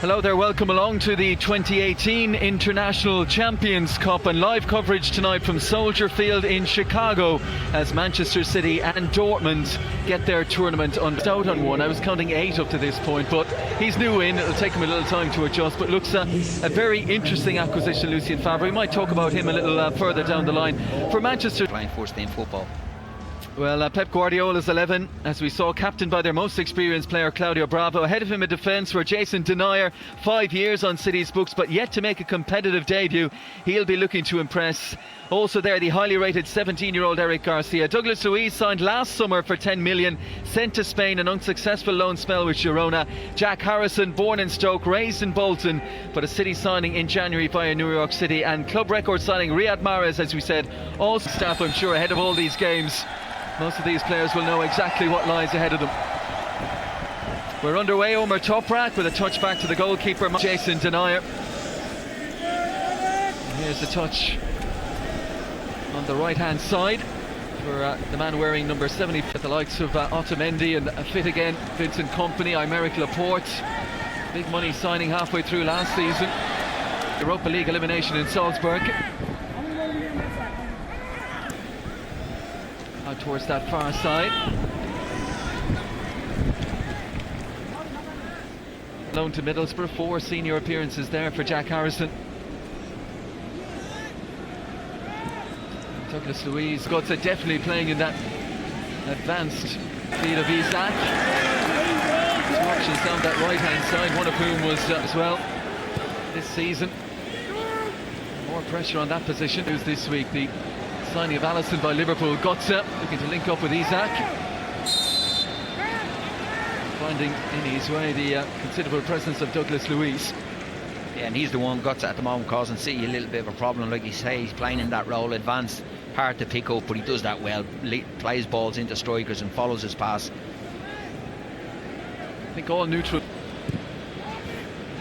Hello there, welcome along to the 2018 International Champions Cup and live coverage tonight from Soldier Field in Chicago as Manchester City and Dortmund get their tournament out on one. I was counting 8 up to this point, but he's new in, it'll take him a little time to adjust, but looks a very interesting acquisition, Lucien Favre. We might talk about him a little further down the line. For Manchester, playing first team football. Well, Pep Guardiola's 11, as we saw, captained by their most experienced player, Claudio Bravo. Ahead of him in defence were Jason Denayer, 5 years on City's books, but yet to make a competitive debut. He'll be looking to impress. Also there, the highly rated 17-year-old Eric Garcia. Douglas Luiz signed last summer for 10 million, sent to Spain, an unsuccessful loan spell with Girona. Jack Harrison, born in Stoke, raised in Bolton, but a City signing in January via New York City. And club record signing Riyad Mahrez, as we said, all staff, I'm sure, ahead of all these games. Most of these players will know exactly what lies ahead of them. We're underway. Omar Toprak with a touch back to the goalkeeper, Jason Denayer. Here's the touch on the right hand side for the man wearing number 70, the likes of Otamendi and fit again, Vincent Kompany, Aymeric Laporte. Big money signing halfway through last season. Europa League elimination in Salzburg. Out towards that far side. Loan to Middlesbrough, 4 senior appearances there for Jack Harrison. Douglas Luiz, Götze definitely playing in that advanced feed of Isak. 2 options down that right hand side, one of whom was as well this season. More pressure on that position. Who's this week? The signing of Alisson by Liverpool. Götze looking to link up with Isak. Finding in his way the considerable presence of Douglas Luiz. Yeah, and he's the one, Götze, at the moment causing City a little bit of a problem. Like you say, he's playing in that role, advanced, hard to pick up, but he does that well. Plays balls into strikers and follows his pass. I think all neutral.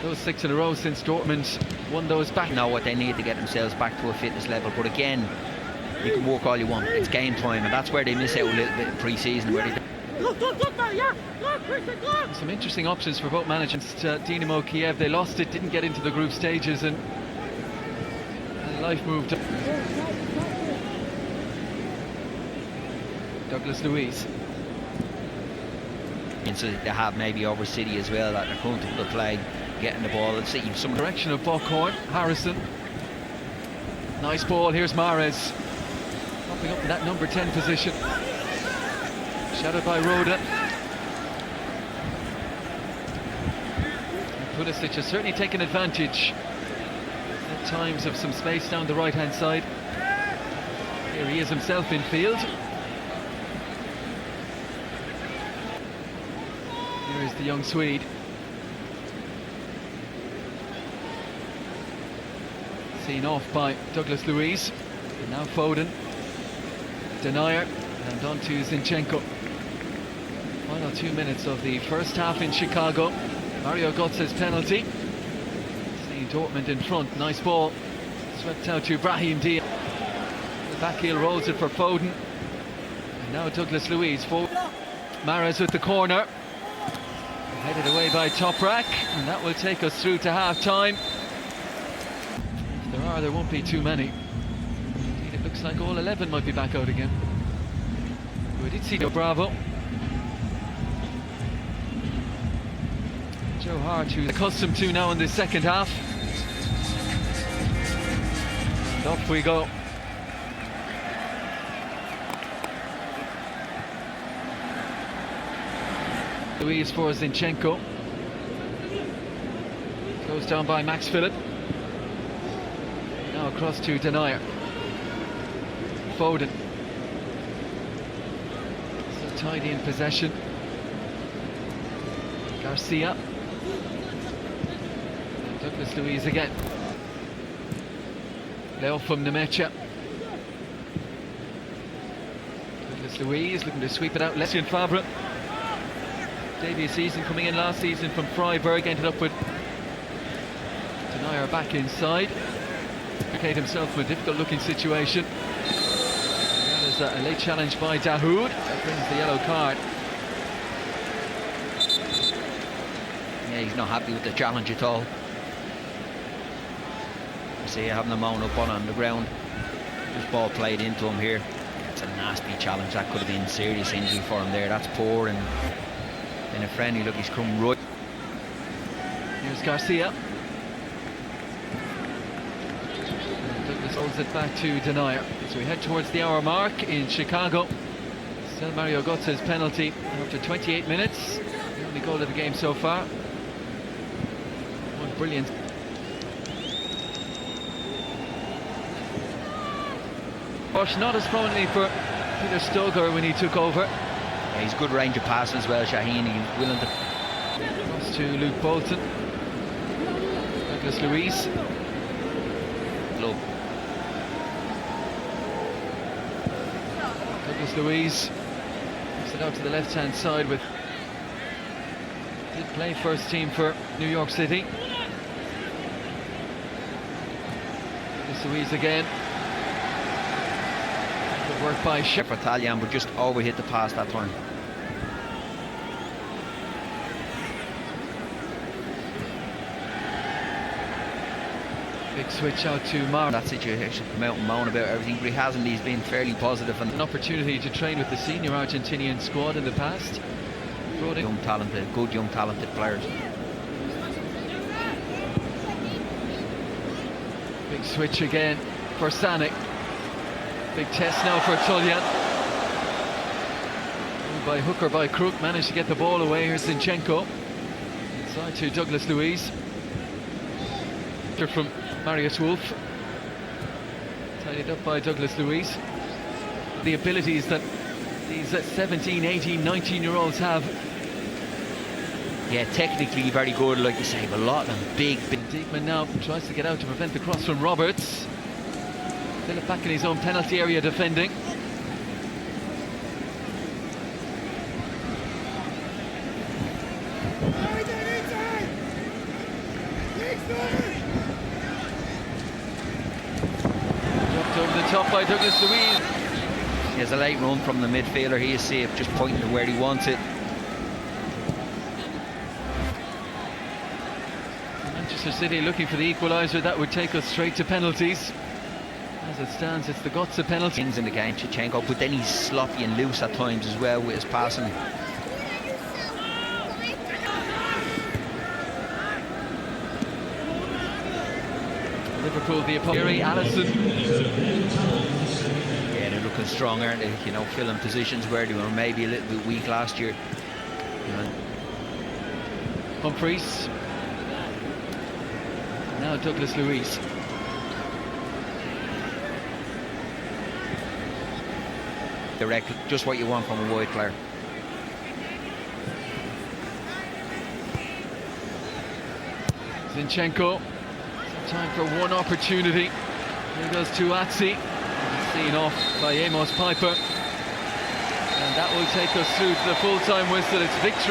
Those 6 in a row since Dortmund won those back. Know what they need to get themselves back to a fitness level, but again, you can work all you want, it's game time, and that's where they miss out a little bit in pre-season, where they some interesting options for both managers. Dynamo Kiev, they lost it, didn't get into the group stages, and life moved up. Douglas Luiz. And so they have maybe over City as well, that they're comfortable to play, getting the ball and see some direction of Buckhorn. Harrison, nice ball. Here's Mahrez popping up in that number 10 position, shadowed by Roda. Pulisic has certainly taken advantage at times of some space down the right hand side. Here he is himself in field. Here is the young Swede. Seen off by Douglas Luiz. And now Foden. Denayer and on to Zinchenko. Final 2 minutes of the first half in Chicago. Mario Götze's penalty. Seeing Dortmund in front. Nice ball. Swept out to Brahim Diaz. The back heel rolls it for Foden. And now Douglas Luiz. Mahrez with the corner. Headed away by Toprak. And that will take us through to half time. If there won't be too many. Indeed, it looks like all 11 might be back out again. We did see Bravo. Joe Hart, who's accustomed to now in the second half. And off we go. Luiz for Zinchenko. Goes down by Max Phillip. Now across to Denayer. Foden. So tidy in possession. Garcia. Douglas Luiz again. Leo from Nemecha. Douglas Luiz looking to sweep it out. Lucien Favre. Debut season, coming in last season from Freiburg, ended up with Denayer back inside. Kate himself from a difficult looking situation. There's a late challenge by Dahoud. That brings the yellow card. Yeah, he's not happy with the challenge at all. See, having him on up on the ground. Just ball played into him here. It's a nasty challenge. That could have been serious injury for him there. That's poor, and in a friendly look, he's come right. Here's Garcia. Douglas holds it back to Denier as we head towards the hour mark in Chicago. Still Mario Götze's penalty after 28 minutes. The only goal of the game so far. One brilliant. Bosch not as prominently for Peter Stoger when he took over. Yeah, he's good range of passing as well, Shaheen. He's willing to. Cross to Luke Bolton. Douglas Luiz. Look. Douglas Luiz puts it out to the left-hand side with. Did play first team for New York City. Douglas Luiz again. Good work by For Italian, but just overhit the pass that time. Big switch out to Mar. That situation, come out and moan about everything, but he hasn't. He's been fairly positive and An opportunity to train with the senior Argentinian squad in the past. Brought in. young, talented, good young, talented players. Big switch again for Sanek. Big test now for Tullian. By hook or by crook, managed to get the ball away. Here's Zinchenko. Inside to Douglas Luiz. From Marius Wolf. Tidied up by Douglas Luiz. The abilities that these 17, 18, 19-year-olds have. Yeah, technically very good, like you say, but a lot of them big. Diekman now tries to get out to prevent the cross from Roberts. Philip back in his own penalty area defending. Dropped over the top by Douglas Luiz. He has a late run from the midfielder. He is safe, just pointing to where he wants it. Manchester City looking for the equaliser. That would take us straight to penalties. As it stands, it's the Götze penalty. Wins in the game, Zinchenko, but then he's sloppy and loose at times as well with his passing. Liverpool, the opponent. Alisson. Yeah, they're looking strong, aren't they? You know, filling positions where they were maybe a little bit weak last year. You know. Humphreys. Now Douglas Luiz. Direct, just what you want from a wide player. Zinchenko. Time for one opportunity. Here goes Tuatsi. Seen off by Amos Piper. And that will take us through to the full-time whistle. It's victory.